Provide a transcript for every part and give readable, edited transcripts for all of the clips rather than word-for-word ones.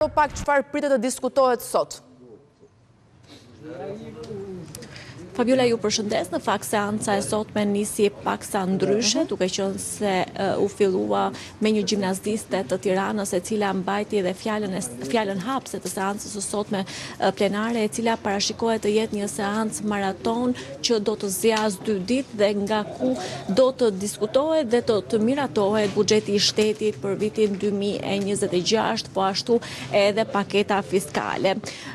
Pak çfarë pritet të diskutohet sot? Fabiola, ju përshëndes. Në fakt seanca e sotme nisi paksa ndryshe, duke qenë se u fillua me një gjimnaziste të Tiranës, e cila mbajti dhe fjalën hapse të seancës së sotme plenare, e cila parashikohet të jetë një seancë maraton që do të zgjasë 2 ditë dhe nga ku do të diskutohet dhe të miratohet buxheti i shtetit për vitin 2026, po ashtu edhe paketa fiskale.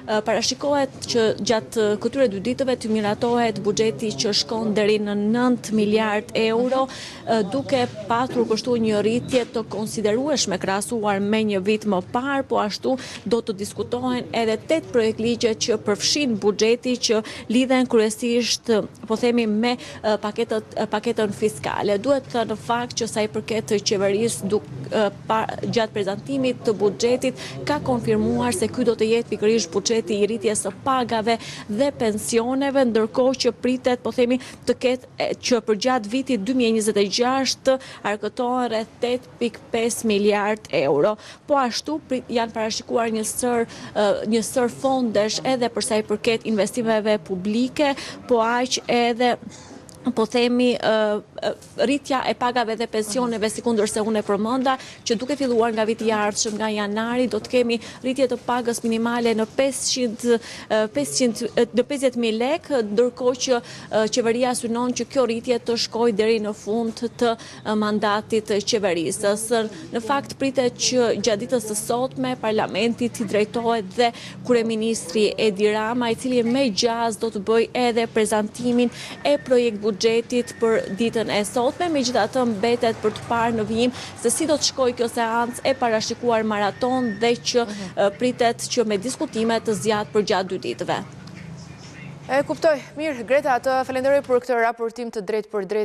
Parashikohet që gjatë këtyre 2 ditëve të miratohet buxheti që shkon deri në 9 miliard euro, duke patur kështu një rritje të konsiderueshme krahasuar me një vit më parë, po ashtu do të diskutohen edhe 8 projekt ligje që përfshin buxheti që lidhen kryesisht, po themi, me paketën fiskale. Duhet të në fakt që sa i përket të qeverisë gjatë prezantimit të buxhetit ka konfirmuar se ky do të jetë pikërisht buxheti i rritjes së pagave dhe pensioneve, ndërkohë që pritet, po themi, të ketë që për gjatë vitit 2026 të arkëtohen rreth 8.5 miliard euro. Po ashtu janë parashikuar një sër fondesh edhe për sa i përket investimeve publike, po aq edhe, po themi, rritja e pagave dhe pensioneve, sikundër se unë e përmenda, që duke filluar nga viti i ardhshëm, nga janari, do të kemi rritje të pagës minimale në 50.000 lekë, ndërkohë që qeveria synon që kjo rritje të shkojë deri në fund të mandatit të qeverisë. Në fakt pritet që gjatë ditës së sotme parlamenti t'i drejtohet dhe kryeministri Edi Rama, i cili me gjaz do të bëjë edhe prezantimin e projekt buxhetit për ditën e sotme, megjithatë mbetet për të parë në vijim se si do të shkojë kjo seancë e parashikuar maraton dhe që pritet që me diskutime të zgjat për gjatë 2 ditëve. E kuptoj. Mirë, Greta, të falenderoj për këtë raportim të drejtë për drejtë.